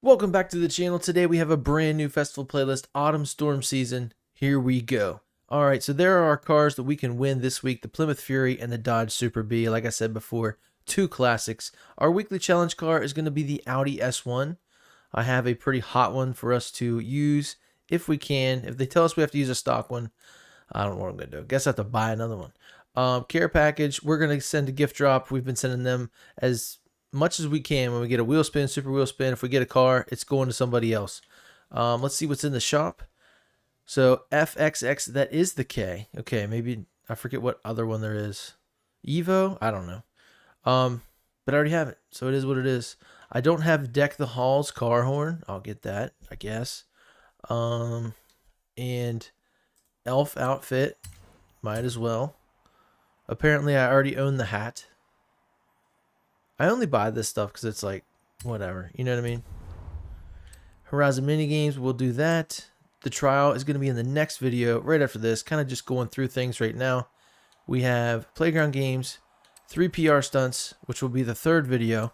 Welcome back to the channel. Today we have a brand new festival playlist, Autumn Storm Season. Here we go. Alright, so there are our cars that we can win this week, the Plymouth Fury and the Dodge Super B. Like I said before, two classics. Our weekly challenge car is going to be the Audi S1. I have a pretty hot one for us to use if we can. If they tell us we have to use a stock one, I don't know what I'm going to do. I guess I have to buy another one. Care package, we're going to send a gift drop. We've been sending them as much as we can. When we get a wheel spin, super wheel spin, if we get a car, it's going to somebody else. Let's see what's in the shop. So FXX, that is the K. Okay, maybe I forget what other one there is. Evo? I don't know. But I already have it, so it is what it is. I don't have Deck the Halls car horn. I'll get that, I guess. And elf outfit, might as well. Apparently I already own the hat. I only buy this stuff because it's like, whatever. You know what I mean? Horizon minigames, we'll do that. The trial is going to be in the next video right after this. Kind of just going through things right now. We have playground games, 3 PR stunts, which will be the third video.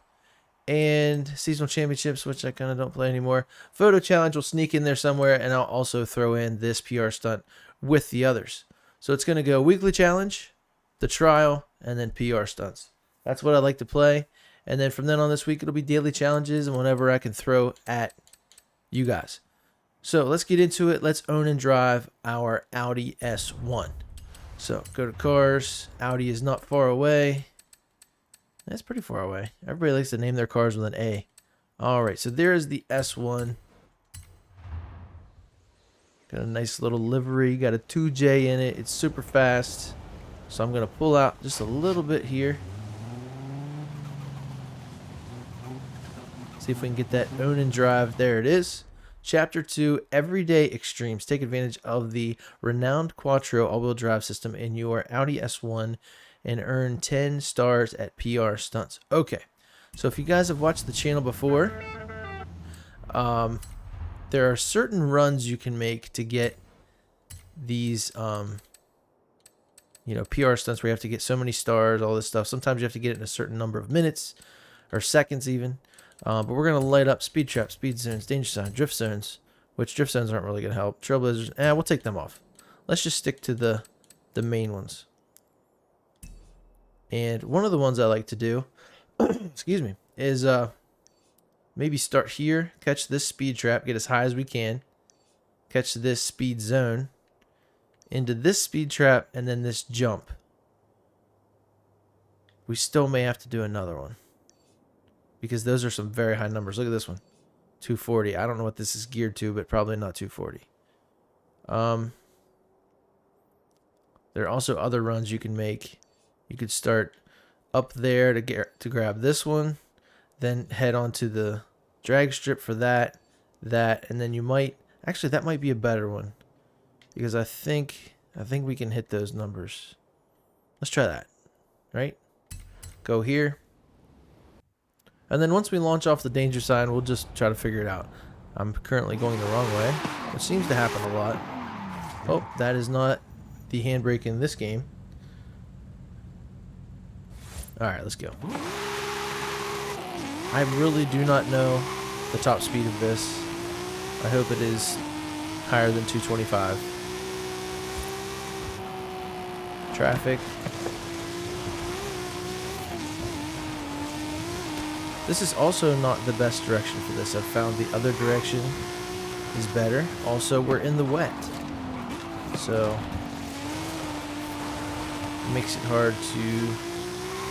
And seasonal championships, which I kind of don't play anymore. Photo challenge will sneak in there somewhere. And I'll also throw in this PR stunt with the others. So it's going to go weekly challenge, the trial, and then PR stunts. That's what I like to play. And then from then on this week, it'll be daily challenges and whatever I can throw at you guys. So let's get into it. Let's own and drive our Audi S1. So go to cars. Audi is not far away. That's pretty far away. Everybody likes to name their cars with an A. All right, so there is the S1. Got a nice little livery. Got a 2J in it. It's super fast. So I'm going to pull out just a little bit here. See if we can get that own and drive. There it is. Chapter 2, Everyday Extremes. Take advantage of the renowned Quattro all-wheel drive system in your Audi S1 and earn 10 stars at PR stunts. Okay, so if you guys have watched the channel before, there are certain runs you can make to get these, PR stunts where you have to get so many stars, all this stuff. Sometimes you have to get it in a certain number of minutes or seconds even. But we're going to light up speed traps, speed zones, danger sign, drift zones, which drift zones aren't really going to help. Trailblazers, we'll take them off. Let's just stick to the main ones. And one of the ones I like to do, excuse me, is maybe start here, catch this speed trap, get as high as we can, catch this speed zone, into this speed trap, and then this jump. We still may have to do another one, because those are some very high numbers. Look at this one. 240. I don't know what this is geared to, but probably not 240. There are also other runs you can make. You could start up there to grab this one, then head onto the drag strip for that, and then you might... Actually, that might be a better one, because I think we can hit those numbers. Let's try that, right? Go here. And then once we launch off the danger sign, we'll just try to figure it out. I'm currently going the wrong way, which seems to happen a lot. Oh, that is not the handbrake in this game. Alright, let's go. I really do not know the top speed of this. I hope it is higher than 225. Traffic. This is also not the best direction for this. I've found the other direction is better. Also, we're in the wet, so it makes it hard to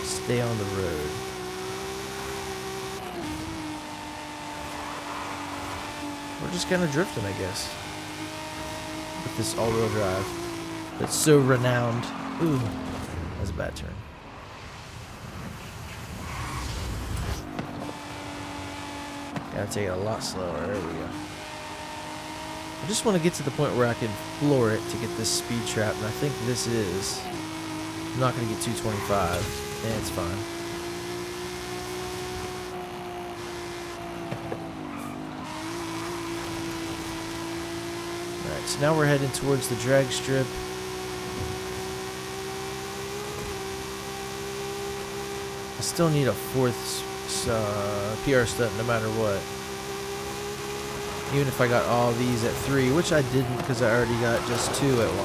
stay on the road. We're just kind of drifting, I guess, with this all-wheel drive that's so renowned. Ooh, that's a bad turn. Gotta take it a lot slower. There we go. I just want to get to the point where I can floor it to get this speed trap, and I think this is... I'm not going to get 225. And it's fine. Alright, so now we're heading towards the drag strip. I still need a fourth PR stunt no matter what. Even if I got all these at 3, which I didn't because I already got just 2 at 1.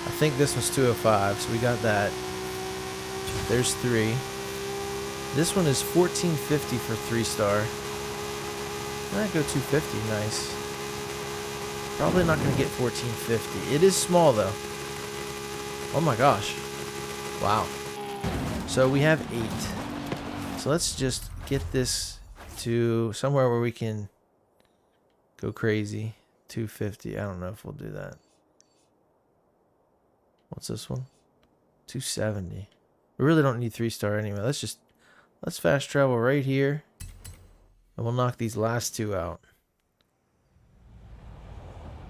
I think this was 205, so we got that. There's 3. This one is 1450 for 3-star. I go 250, nice. Probably not going to get 1450. It is small though. Oh my gosh. Wow. So we have 8. So let's just get this to somewhere where we can go crazy. 250. I don't know if we'll do that. What's this one? 270. We really don't need 3-star anyway. Let's fast travel right here. And we'll knock these last 2 out.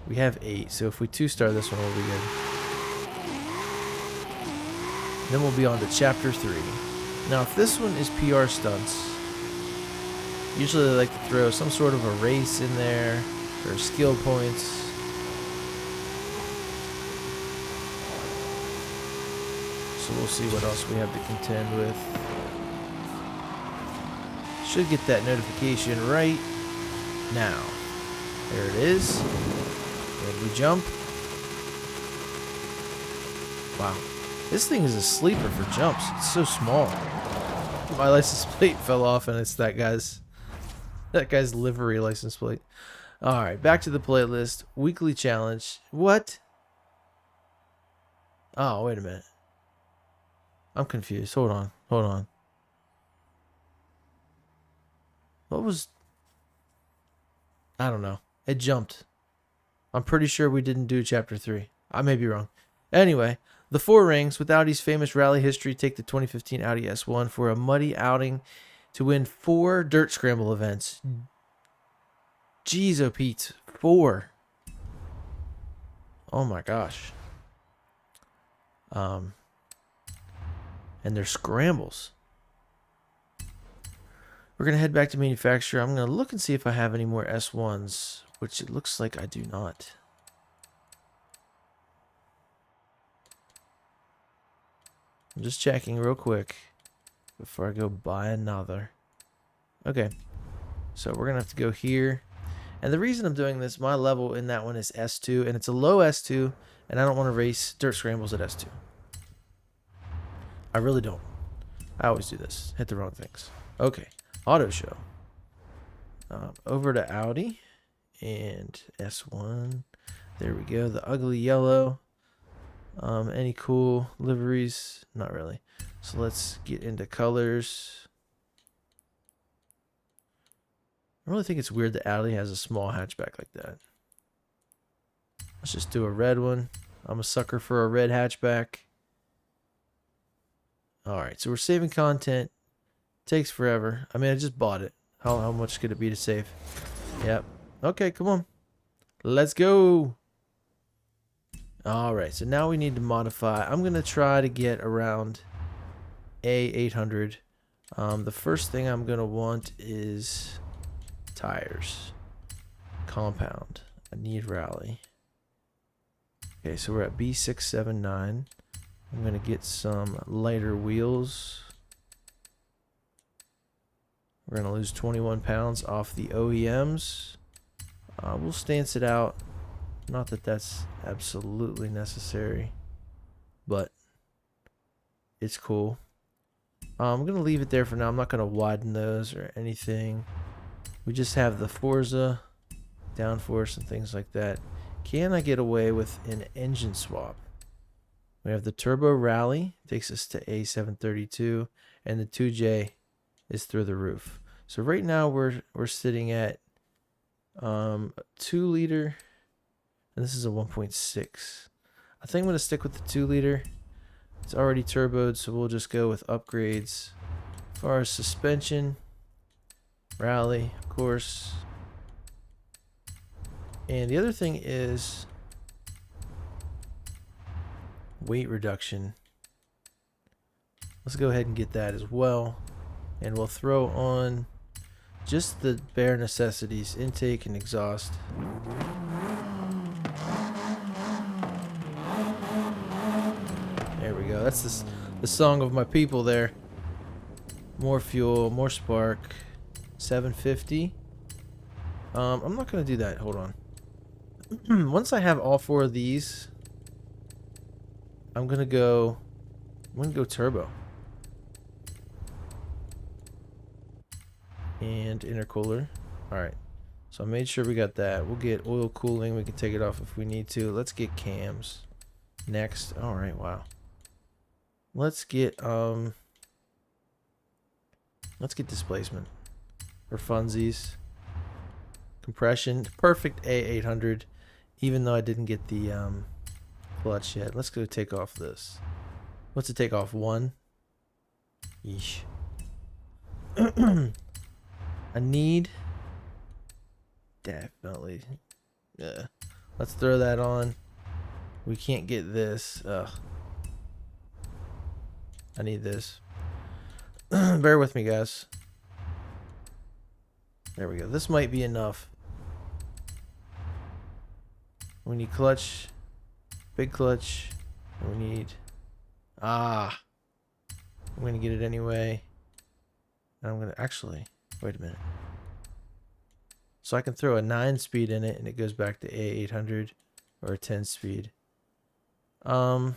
We have 8, so if we 2-star this one, we'll be good. Then we'll be on to chapter 3. Now, if this one is PR stunts, usually they like to throw some sort of a race in there, or skill points. So we'll see what else we have to contend with. Should get that notification right now. There it is. And we jump. Wow. This thing is a sleeper for jumps. It's so small. My license plate fell off and it's that guy's livery license plate. Alright, back to the playlist. Weekly challenge. What? Oh, wait a minute. I'm confused. Hold on. Hold on. What was... I don't know. It jumped. I'm pretty sure we didn't do chapter 3. I may be wrong. Anyway, the 4 rings with Audi's famous rally history take the 2015 Audi S1 for a muddy outing to win 4 dirt scramble events. Jeez, oh Pete. 4. Oh my gosh. And they're scrambles. We're going to head back to manufacturer. I'm going to look and see if I have any more S1s, which it looks like I do not. I'm just checking real quick before I go buy another. Okay. So we're going to have to go here. And the reason I'm doing this, my level in that one is S2, and it's a low S2, and I don't want to race dirt scrambles at S2. I really don't. I always do this. Hit the wrong things. Okay. Auto show. Over to Audi and S1. There we go. The ugly yellow. Any cool liveries? Not really. So let's get into colors. I really think it's weird that Audi has a small hatchback like that. Let's just do a red one. I'm a sucker for a red hatchback. Alright, so we're saving content. Takes forever. I mean, I just bought it. How much could it be to save? Yep. Okay, come on. Let's go. Alright, so now we need to modify. I'm going to try to get around A800. The first thing I'm going to want is tires. Compound. I need rally. Okay, so we're at B679. I'm going to get some lighter wheels. We're going to lose 21 pounds off the OEMs. We'll stance it out. Not that that's absolutely necessary, but it's cool. I'm going to leave it there for now. I'm not going to widen those or anything. We just have the Forza, downforce, and things like that. Can I get away with an engine swap? We have the Turbo Rally, takes us to A732, and the 2J is through the roof. So right now we're sitting at 2 liter, and this is a 1.6. I think I'm going to stick with the 2 liter. It's already turboed, so we'll just go with upgrades. As far as suspension, rally, of course. And the other thing is weight reduction. Let's go ahead and get that as well. And we'll throw on just the bare necessities, intake and exhaust. There we go. That's the song of my people there. More fuel, more spark. 750. I'm not gonna do that. Hold on. Once I have all 4 of these, I'm gonna go turbo. And intercooler. Alright. So I made sure we got that. We'll get oil cooling. We can take it off if we need to. Let's get cams. Next. Alright, wow. Let's get displacement. For funsies. Compression. Perfect A800. Even though I didn't get the clutch yet. Let's go take off this. What's it take off? 1? Yeesh. I need... Definitely. Yeah. Let's throw that on. We can't get this. Ugh. I need this. Bear with me, guys. There we go. This might be enough. We need clutch. Big clutch. We need... I'm going to get it anyway. And I'm going to... Actually, wait a minute. So I can throw a 9-speed in it and it goes back to A800 or a 10-speed. I'm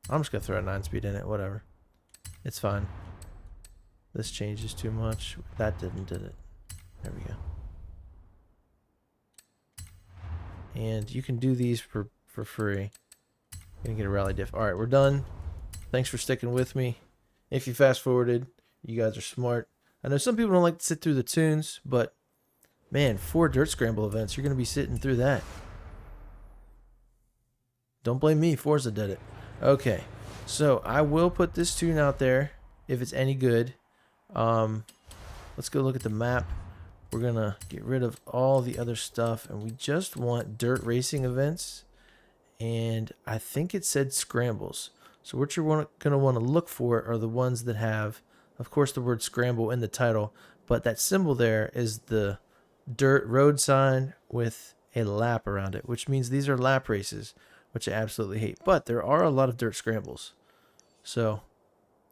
just going to throw a 9-speed in it. Whatever. It's fine. This changes too much. That did it. There we go. And you can do these for free. You can get a rally diff. Alright, we're done. Thanks for sticking with me. If you fast forwarded, you guys are smart. I know some people don't like to sit through the tunes, but man, 4 dirt scramble events, you're going to be sitting through that. Don't blame me, Forza did it. Okay, so I will put this tune out there if it's any good. Let's go look at the map. We're going to get rid of all the other stuff, and we just want dirt racing events. And I think it said scrambles. So what you're going to want to look for are the ones that have, of course, the word scramble in the title, but that symbol there is the dirt road sign with a lap around it, which means these are lap races, which I absolutely hate. But there are a lot of dirt scrambles. So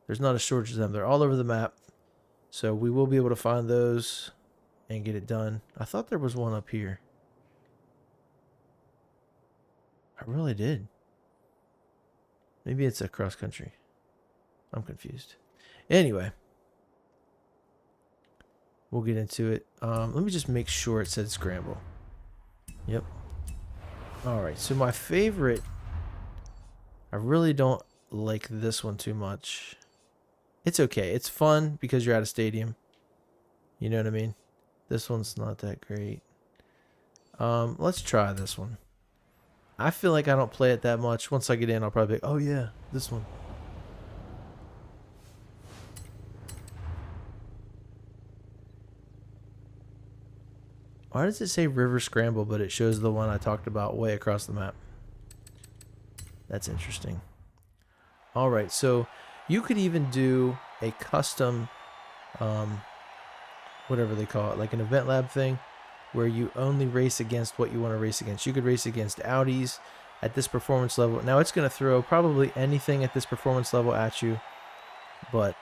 there's not a shortage of them. They're all over the map. So we will be able to find those and get it done. I thought there was one up here. I really did. Maybe it's a cross country. I'm confused. Anyway, we'll get into it. Let me just make sure it said scramble. Yep. Alright, so my favorite... I really don't like this one too much. It's okay. It's fun because you're at a stadium. You know what I mean? This one's not that great. Let's try this one. I feel like I don't play it that much. Once I get in, I'll probably be like, oh yeah, this one. Why does it say River Scramble, but it shows the one I talked about way across the map? That's interesting. Alright, so you could even do a custom, whatever they call it, like an event lab thing, where you only race against what you want to race against. You could race against Audis at this performance level. Now it's going to throw probably anything at this performance level at you, but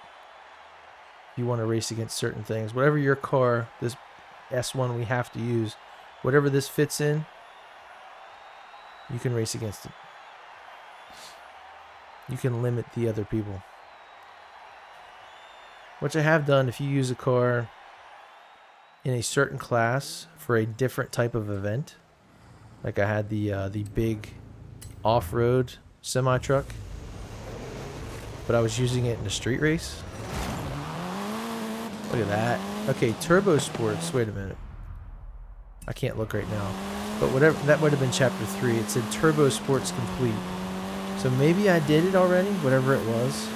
you want to race against certain things. Whatever your car, this S1 we have to use, whatever this fits in, you can race against it. You can limit the other people. Which I have done. If you use a car in a certain class for a different type of event, like I had the big off-road semi-truck, but I was using it in a street race. Look at that. Okay, Turbo Sports. Wait a minute. I can't look right now. But whatever, that would have been chapter 3. It said Turbo Sports complete. So maybe I did it already, whatever it was.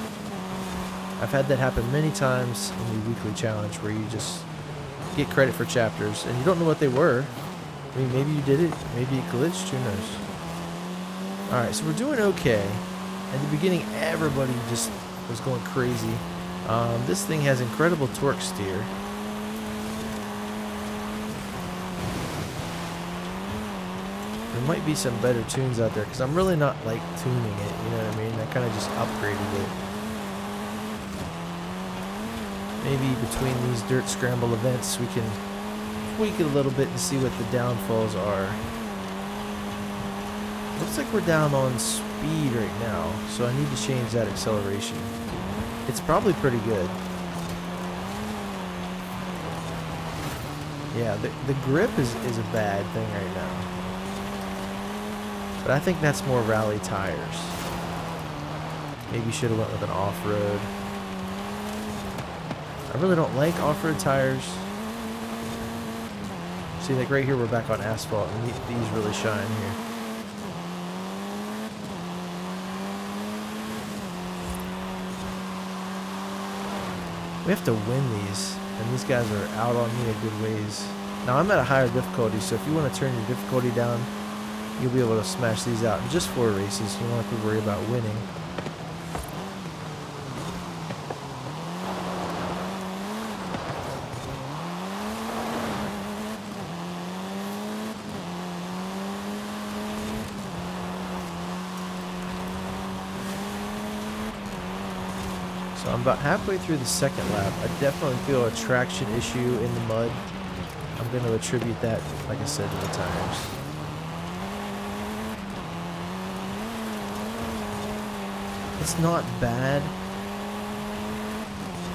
I've had that happen many times in the weekly challenge where you just get credit for chapters and you don't know what they were. I mean, maybe you did it, maybe it glitched, who knows. Alright, so we're doing okay. At the beginning, everybody just was going crazy. This thing has incredible torque steer. There might be some better tunes out there because I'm really not like tuning it, you know what I mean? I kind of just upgraded it. Maybe between these dirt scramble events we can tweak it a little bit and see what the downfalls are. Looks like we're down on speed right now, so I need to change that acceleration. It's probably pretty good. Yeah, the grip is a bad thing right now. But I think that's more rally tires. Maybe should have went with an off-road. I really don't like off-road tires. See, like right here we're back on asphalt, and these really shine here. We have to win these, and these guys are out on me a good ways. Now I'm at a higher difficulty, so if you want to turn your difficulty down, you'll be able to smash these out in just 4 races. You don't have to worry about winning. So I'm about halfway through the second lap. I definitely feel a traction issue in the mud. I'm going to attribute that, like I said, to the tires. It's not bad.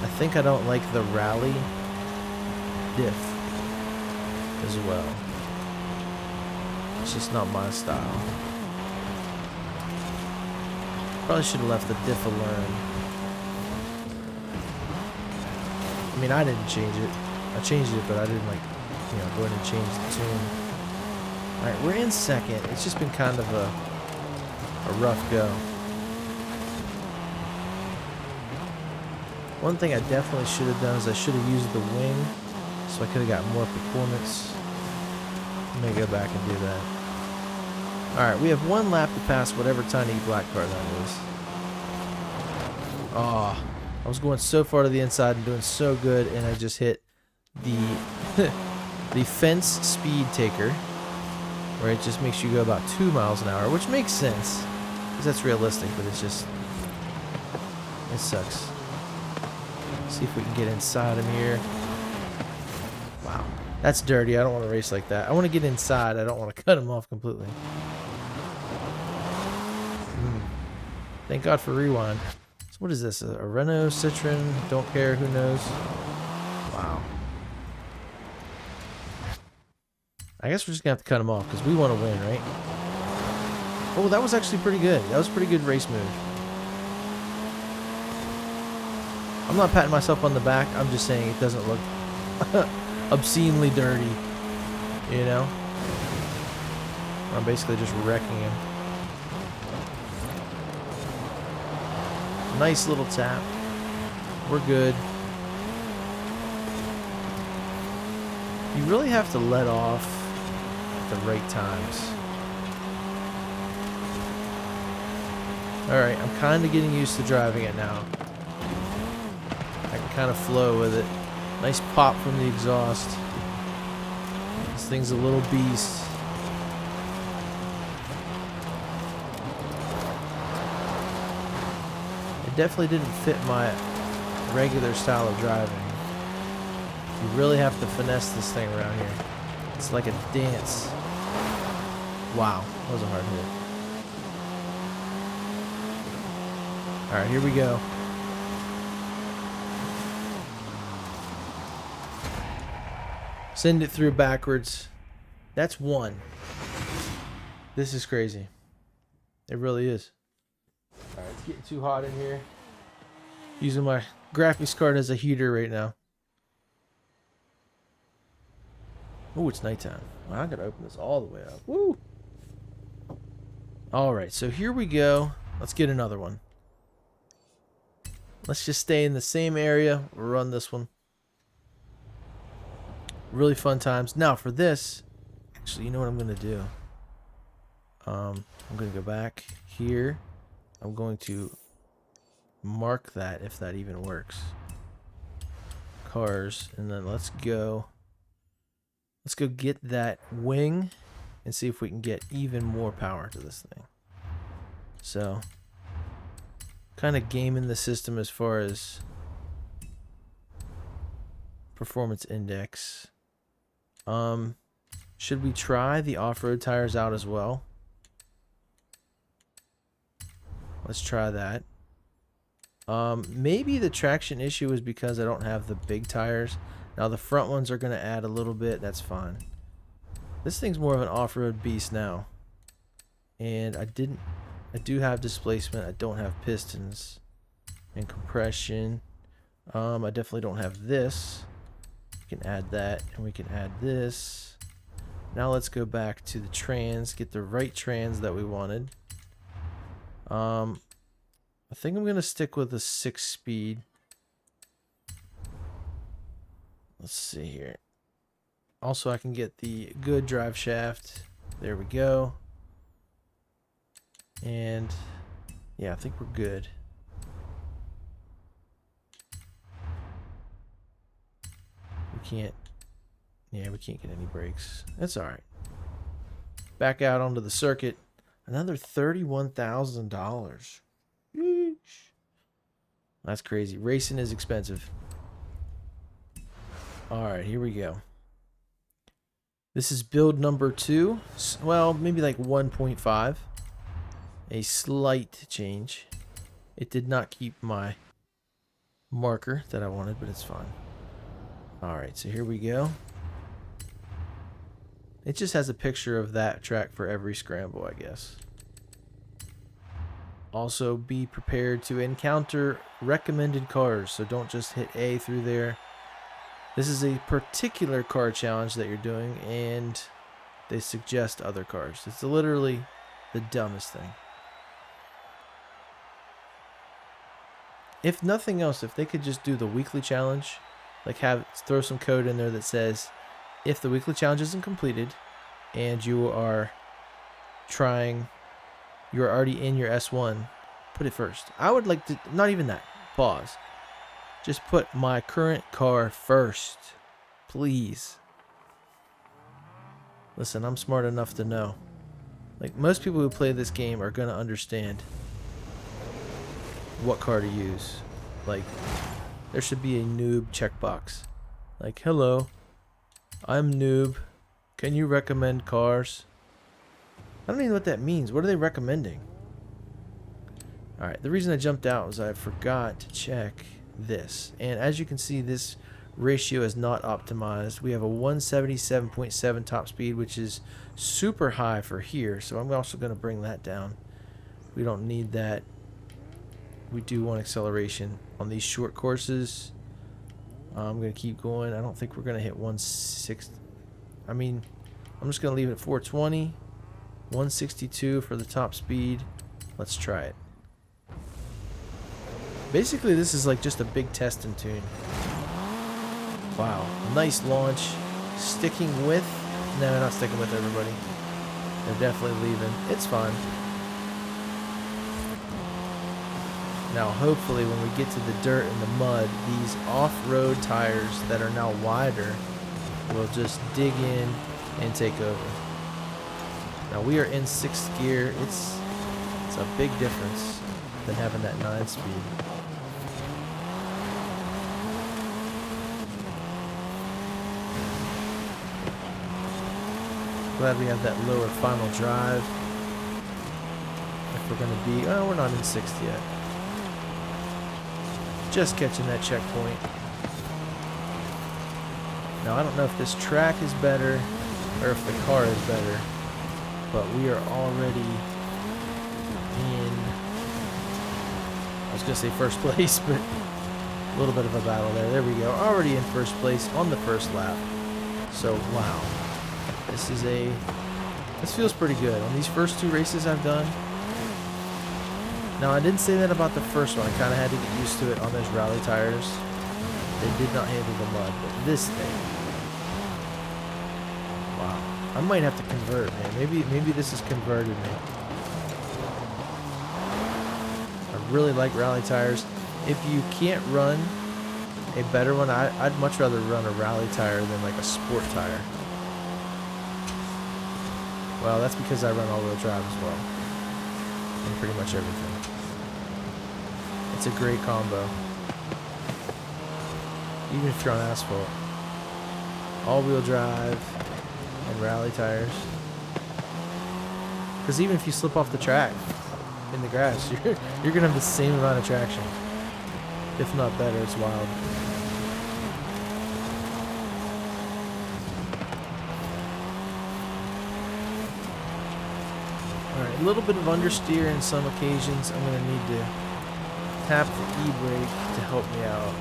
I think I don't like the rally diff as well. It's just not my style. Probably should have left the diff alone. I mean, I didn't change it. I changed it, but I didn't, like, you know, go ahead and change the tune. Alright, we're in second. It's just been kind of a rough go. One thing I definitely should have done is I should have used the wing, so I could have got more performance. Let me go back and do that. Alright, we have 1 lap to pass whatever tiny black car that is. Oh, I was going so far to the inside and doing so good, and I just hit the the fence speed taker, where it just makes you go about 2 miles an hour, which makes sense, because that's realistic, but it's just, it sucks. See if we can get inside him here. Wow, that's dirty. I don't want to race like that. I want to get inside. I don't want to cut him off completely. Thank God for rewind. So what is this? A Renault, Citroen? Don't care. Who knows? Wow. I guess we're just gonna have to cut him off because we want to win, right? Oh, that was actually pretty good. That was a pretty good race move. I'm not patting myself on the back. I'm just saying it doesn't look obscenely dirty, you know? I'm basically just wrecking him. Nice little tap. We're good. You really have to let off at the right times. Alright, I'm kind of getting used to driving it now. I can kind of flow with it. Nice pop from the exhaust. This thing's a little beast. It definitely didn't fit my regular style of driving. You really have to finesse this thing around here. It's like a dance. Wow, that was a hard hit. Alright, here we go. Send it through backwards. That's 1. This is crazy. It really is. Alright, it's getting too hot in here. Using my graphics card as a heater right now. Oh, it's nighttime. Well, I gotta open this all the way up. Woo! Alright, so here we go. Let's get another one. Let's just stay in the same area. We'll run this one. Really fun times. Now for this, actually, you know what I'm gonna do? I'm gonna go back here. I'm going to mark that, if that even works. Cars, and then let's go get that wing and see if we can get even more power to this thing. So, kind of gaming the system as far as performance index. Should we try the off-road tires out as well? Let's try that. Maybe the traction issue is because I don't have the big tires. Now the front ones are going to add a little bit. That's fine. This thing's more of an off-road beast now. And I do have displacement. I don't have pistons and compression. I definitely don't have this. We can add that, and we can add this. Now let's go back to the trans, get the right trans that we wanted. I think I'm gonna stick with a 6-speed. Let's see here. Also, I can get the good drive shaft. There we go. And yeah, I think we're good. We can't get any brakes. That's all right. Back out onto the circuit. Another $31,000. That's crazy. Racing is expensive. All right, here we go. This is build number 2. Well, maybe like 1.5. A slight change. It did not keep my marker that I wanted, but it's fine. Alright, so here we go. It just has a picture of that track for every scramble, I guess. Also, be prepared to encounter recommended cars, so don't just hit A through there. This is a particular car challenge that you're doing, and they suggest other cars. It's literally the dumbest thing. If nothing else, if they could just do the weekly challenge, like throw some code in there that says, if the weekly challenge isn't completed and you are already in your S1, put it first. I would like to, not even that, pause. Just put my current car first, please. Listen, I'm smart enough to know. Like, most people who play this game are going to understand what car to use. Like, there should be a noob checkbox. Like, hello, I'm noob. Can you recommend cars? I don't even know what that means. What are they recommending? Alright, the reason I jumped out was I forgot to check this. And as you can see, this ratio is not optimized. We have a 177.7 top speed, which is super high for here. So I'm also going to bring that down. We don't need that. We do want acceleration on these short courses. I'm going to keep going. I don't think we're going to hit 160. I mean, I'm just going to leave it at 420. 162 for the top speed. Let's try it. Basically, this is like just a big test and tune. Wow. Nice launch. Sticking with... No, not sticking with everybody. They're definitely leaving. It's fine. Now, hopefully, when we get to the dirt and the mud, these off-road tires that are now wider will just dig in and take over. Now, we are in 6th gear. It's a big difference than having that 9-speed. Glad we have that lower final drive. If we're going to be... Oh, we're not in 6th yet. Just catching that checkpoint. Now, I don't know if this track is better or if the car is better, but we are already in, I was going to say first place, but a little bit of a battle there. There we go. Already in first place on the first lap. So, wow. This feels pretty good. On these first 2 races I've done, now, I didn't say that about the first one. I kind of had to get used to it on those rally tires. They did not handle the mud, but this thing, wow. I might have to convert, man. Maybe this has converted me. I really like rally tires. If you can't run a better one, I'd much rather run a rally tire than like a sport tire. Well, that's because I run all-wheel drive as well. And pretty much everything. It's a great combo. Even if you're on asphalt. all-wheel drive, and rally tires. Because even if you slip off the track in the grass, you're gonna have the same amount of traction, if not better. It's wild. All right, a little bit of understeer in some occasions. I'm gonna need to tap the e-brake to help me out.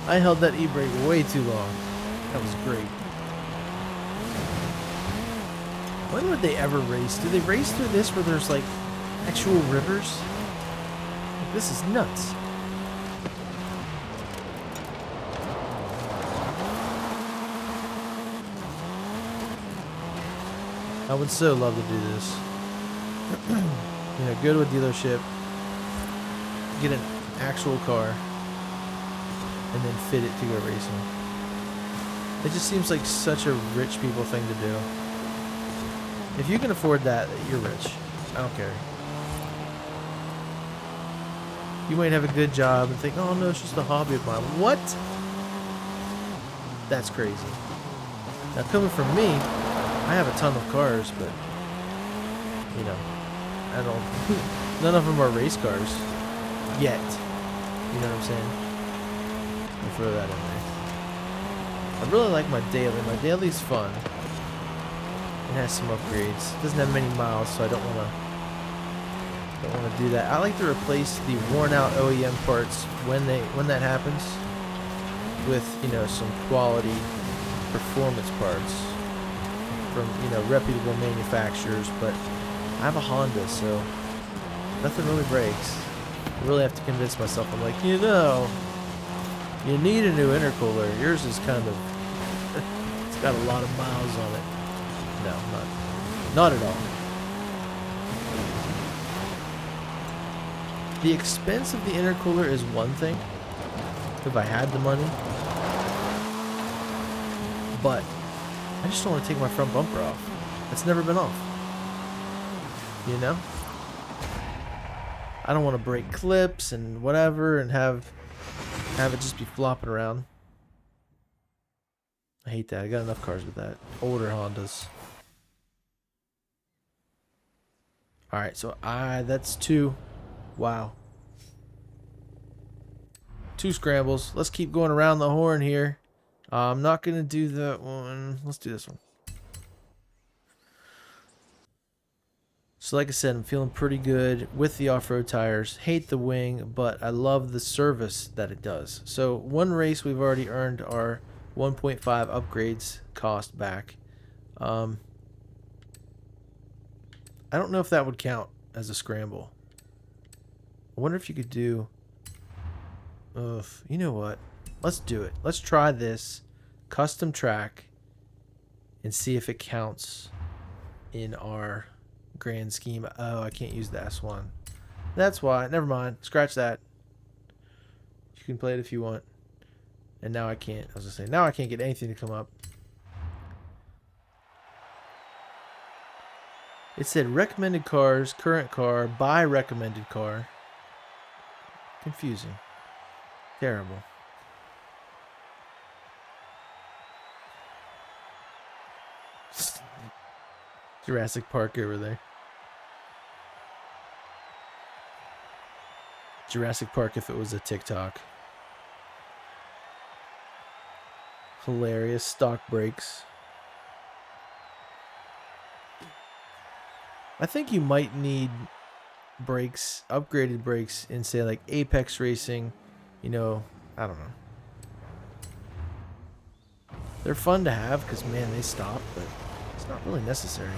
I held that e-brake way too long. That was great. When would they ever race? Do they race through this where there's like actual rivers? Like, this is nuts. I would so love to do this. You know, go to a dealership, get an actual car, and then fit it to go racing. It just seems like such a rich people thing to do. If you can afford that, you're rich. I don't care. You might have a good job and think, oh no, it's just a hobby of mine. What? That's crazy. Now coming from me, I have a ton of cars, but you know, I don't. None of them are race cars yet. You know what I'm saying? I'll throw that in there. I really like my daily. My daily's fun. It has some upgrades. It doesn't have many miles, so I don't want to do that. I like to replace the worn out OEM parts when that happens with, you know, some quality performance parts from, you know, reputable manufacturers. But I have a Honda, so nothing really breaks. I really have to convince myself. I'm like, you know, you need a new intercooler. Yours is kind of it's got a lot of miles on it. No, not at all. The expense of the intercooler is one thing, if I had the money, but I just don't want to take my front bumper off. It's never been off. You know? I don't want to break clips and whatever and have it just be flopping around. I hate that. I got enough cars with that. Older Hondas. Alright, so that's 2. Wow. 2 scrambles. Let's keep going around the horn here. I'm not going to do that one. Let's do this one. So like I said, I'm feeling pretty good with the off-road tires. Hate the wing, but I love the service that it does. So one race we've already earned our 1.5 upgrades cost back. I don't know if that would count as a scramble. I wonder if you could do... you know what? Let's do it. Let's try this custom track and see if it counts in our grand scheme. Oh, I can't use the S1. That's why. Never mind. Scratch that. You can play it if you want. And now I can't. I was going to say, now I can't get anything to come up. It said recommended cars, current car, buy recommended car. Confusing. Terrible. Jurassic Park over there. Jurassic Park if it was a TikTok. Hilarious. Stock brakes. I think you might need brakes, upgraded brakes in, say, like Apex Racing. You know, I don't know. They're fun to have because, man, they stop, but it's not really necessary.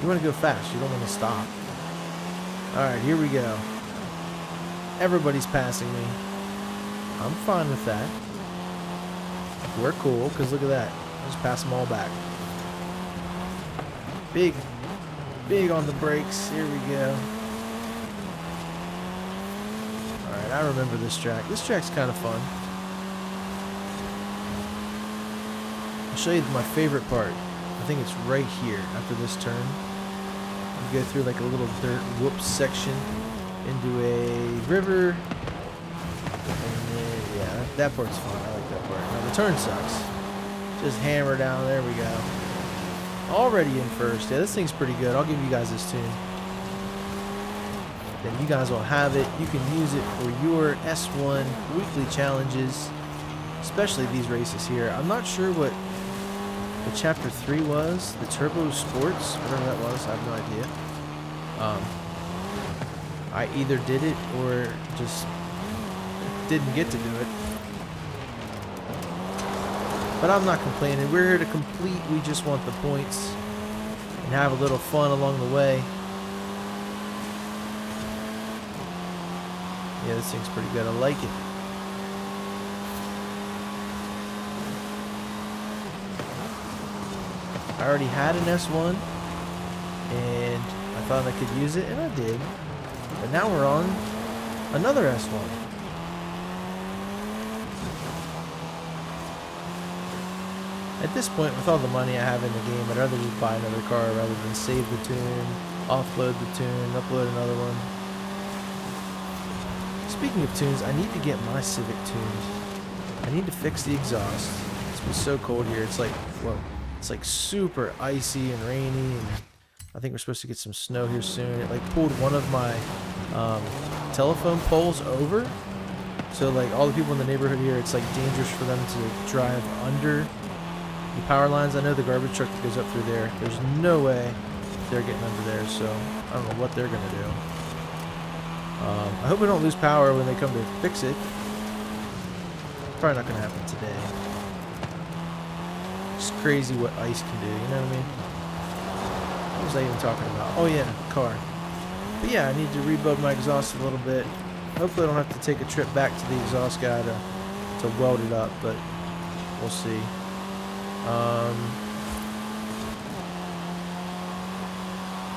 You want to go fast. You don't want to stop. Alright, here we go. Everybody's passing me. I'm fine with that. We're cool, because look at that. I'll just pass them all back. Big on the brakes. Here we go. Alright, I remember this track. This track's kind of fun. I'll show you my favorite part. I think it's right here after this turn. You go through like a little dirt whoops section into a river. And then, yeah, that part's fun. I like that part. Now the turn sucks. Just hammer down. There we go. Already in first. Yeah, this thing's pretty good. I'll give you guys this tune. Then you guys will have it. You can use it for your S1 weekly challenges, especially these races here. I'm not sure what the chapter 3 was, the Turbo Sports, whatever that was. I have no idea. I either did it or just didn't get to do it. But I'm not complaining. We're here to complete. We just want the points and have a little fun along the way. Yeah, this thing's pretty good. I like it. I already had an S1 and I thought I could use it, and I did. But now we're on another S1. At this point, with all the money I have in the game, I'd rather just buy another car rather than save the tune, offload the tune, upload another one. Speaking of tunes, I need to get my Civic tuned. I need to fix the exhaust. It's been so cold here. It's like, well, it's like super icy and rainy, and I think we're supposed to get some snow here soon. It like pulled one of my telephone poles over. So like all the people in the neighborhood here, it's like dangerous for them to drive under the power lines. I know the garbage truck that goes up through there, there's no way they're getting under there, so I don't know what they're gonna do. I hope we don't lose power when they come to fix it. Probably not gonna happen today. It's crazy what ice can do, you know what I mean? What was I even talking about? Oh yeah, car. But yeah, I need to rebuild my exhaust a little bit. Hopefully I don't have to take a trip back to the exhaust guy to weld it up, but we'll see.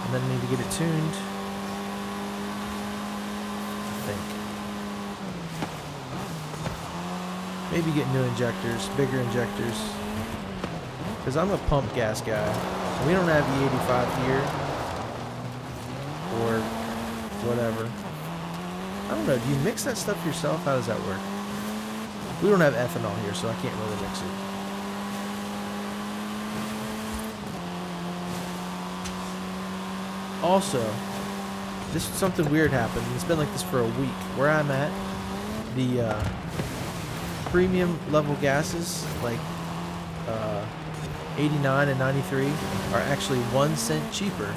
And then I need to get it tuned. I think. Maybe get new injectors, bigger injectors. Because I'm a pump gas guy. We don't have E85 here. Or whatever. I don't know, do you mix that stuff yourself? How does that work? We don't have ethanol here, so I can't really mix it. Also, this something weird happened. It's been like this for a week. Where I'm at, the premium level gases, like 89 and 93, are actually 1 cent cheaper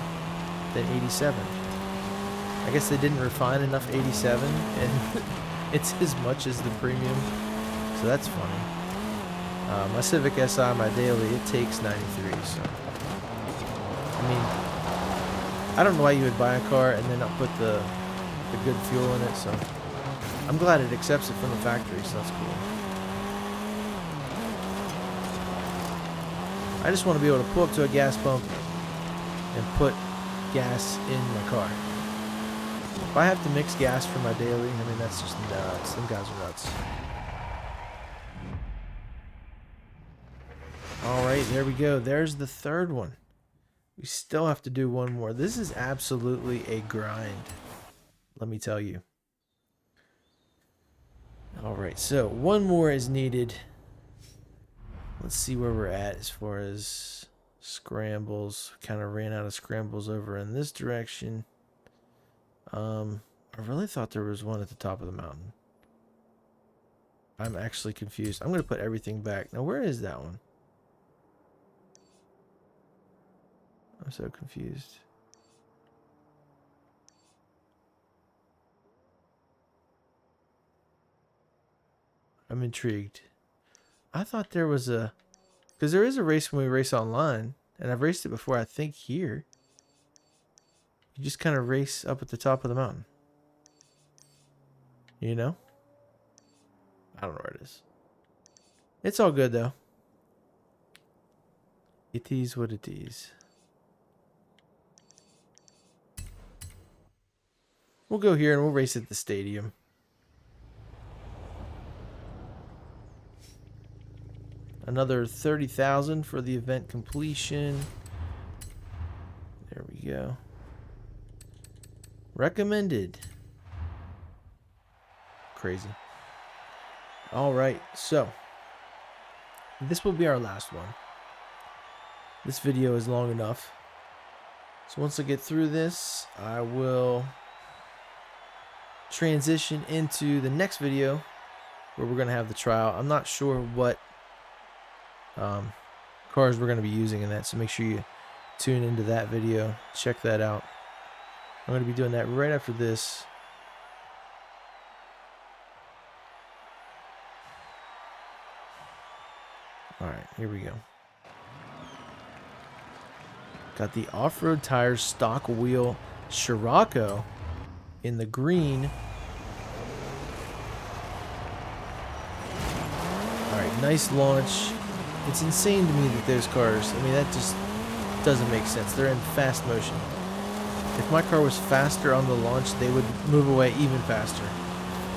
than 87. I guess they didn't refine enough 87, and it's as much as the premium, so that's funny. My Civic Si, my daily, it takes 93, so I mean, I don't know why you would buy a car and then not put the good fuel in it, so I'm glad it accepts it from the factory, so that's cool. I just want to be able to pull up to a gas pump and put gas in my car. If I have to mix gas for my daily, I mean, that's just nuts. Them guys are nuts. Alright, there we go. There's the third one. We still have to do one more. This is absolutely a grind, let me tell you. Alright, so one more is needed. Let's see where we're at as far as scrambles. Kind of ran out of scrambles over in this direction. I really thought there was one at the top of the mountain. I'm actually confused. I'm going to put everything back. Now, where is that one? I'm so confused. I'm intrigued. I thought there was a... Because there is a race when we race online. And I've raced it before, I think, here. You just kind of race up at the top of the mountain. You know? I don't know where it is. It's all good, though. It is what it is. We'll go here and we'll race at the stadium. Another 30,000 for the event completion. There we go. Recommended. Crazy. All right, so this will be our last one. This video is long enough. So once I get through this, I will transition into the next video where we're going to have the trial. I'm not sure what cars we're going to be using in that, so make sure you tune into that video. Check that out. I'm going to be doing that right after this. Alright, here we go. Got the off-road tires stock wheel Scirocco in the green. Alright, nice launch. It's insane to me that those cars, I mean, that just doesn't make sense. They're in fast motion. If my car was faster on the launch, they would move away even faster.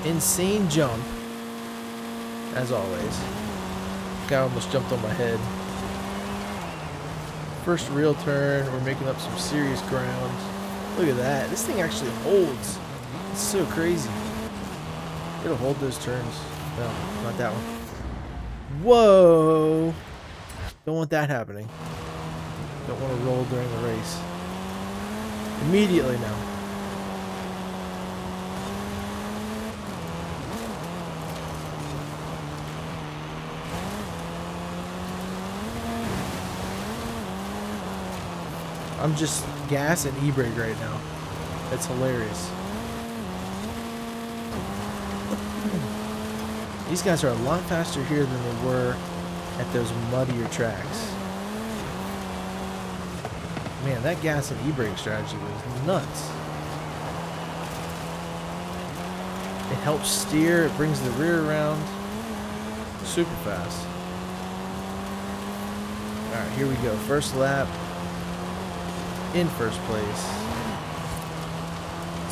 Insane jump, as always. Guy almost jumped on my head. First real turn, we're making up some serious ground. Look at that. This thing actually holds. It's so crazy. It'll hold those turns. No, not that one. Whoa! Don't want that happening. Don't want to roll during the race. Immediately now. I'm just gas and e-brake right now. That's hilarious. These guys are a lot faster here than they were at those muddier tracks. Man, that gas and e-brake strategy was nuts. It helps steer, it brings the rear around. Super fast. Alright, here we go. First lap. In first place.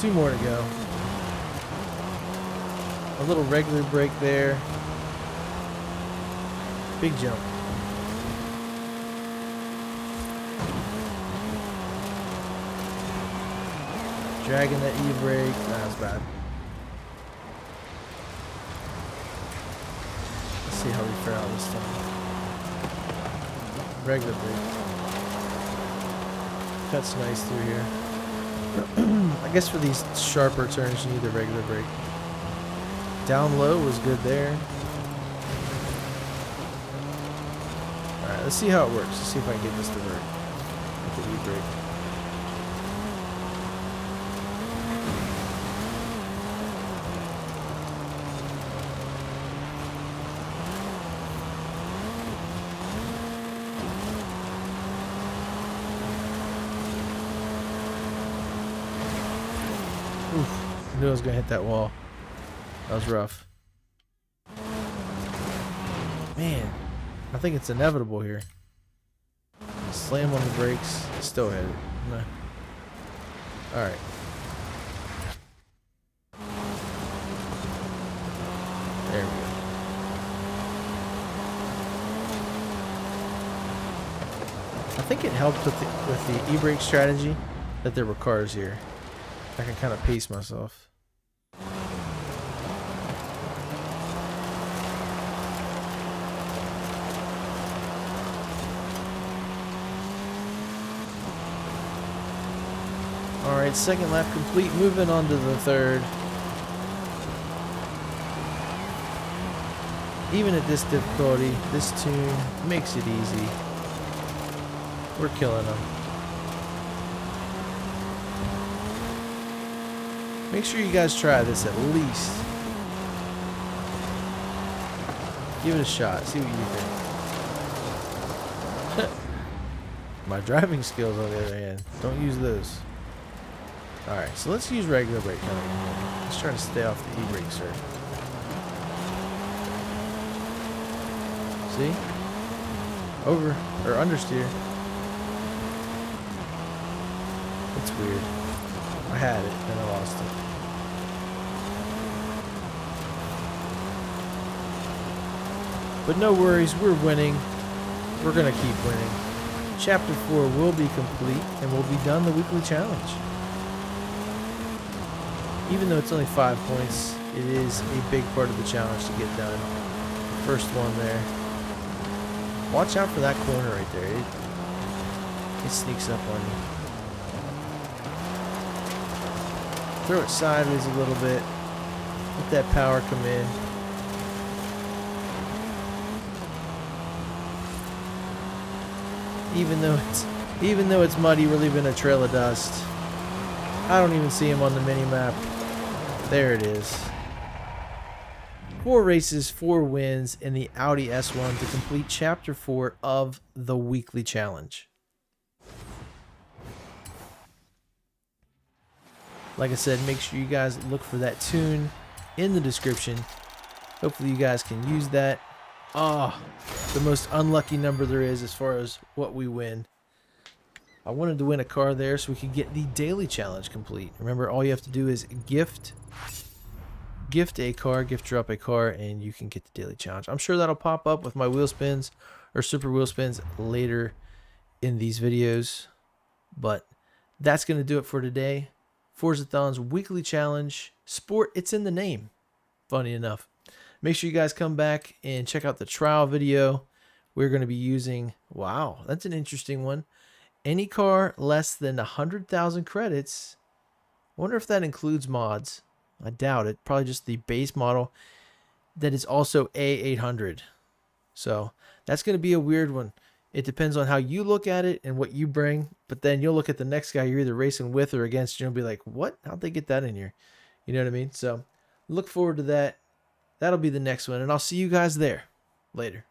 2 more to go. A little regular brake there. Big jump. Dragging that e-brake. That was bad. Let's see how we fare out this time. Regular brake. Cuts nice through here. I guess for these sharper turns you need the regular brake. Down low was good there. Alright, let's see how it works. Let's see if I can get this to work with the e-brake. Oof, I knew I was going to hit that wall. That was rough. Man, I think it's inevitable here. Slam on the brakes, still hit it. Nah. Alright. There we go. I think it helped with the e-brake strategy that there were cars here. I can kind of pace myself. Alright, second lap complete. Moving on to the third. Even at this difficulty, this tune makes it easy. We're killing them. Make sure you guys try this at least. Give it a shot. See what you think. My driving skills, on the other hand, don't use those. Alright, so let's use regular brake now. Let's try to stay off the e-brake, sir. See? Over, or understeer. It's weird. I had it, then I lost it. But no worries, we're winning. We're going to keep winning. Chapter 4 will be complete, and we'll be done the weekly challenge. Even though it's only 5 points, it is a big part of the challenge to get done. First one there. Watch out for that corner right there. It sneaks up on you. Throw it sideways a little bit. Let that power come in. Even though it's muddy, we're leaving a trail of dust. I don't even see him on the mini map. There it is. 4 races, 4 wins in the Audi S1 to complete Chapter 4 of the weekly challenge. Like I said, make sure you guys look for that tune in the description. Hopefully you guys can use that. Oh, the most unlucky number there is as far as what we win. I wanted to win a car there so we could get the daily challenge complete. Remember, all you have to do is gift a car, gift drop a car, and you can get the daily challenge. I'm sure that'll pop up with my wheel spins or super wheel spins later in these videos. But that's going to do it for today. Forzathon's weekly challenge. Sport, it's in the name. Funny enough. Make sure you guys come back and check out the trial video. We're going to be using, wow, that's an interesting one. Any car less than 100,000 credits. I wonder if that includes mods. I doubt it. Probably just the base model that is also A800. So that's going to be a weird one. It depends on how you look at it and what you bring. But then you'll look at the next guy you're either racing with or against. You'll be like, what? How'd they get that in here? You know what I mean? So look forward to that. That'll be the next one. And I'll see you guys there. Later.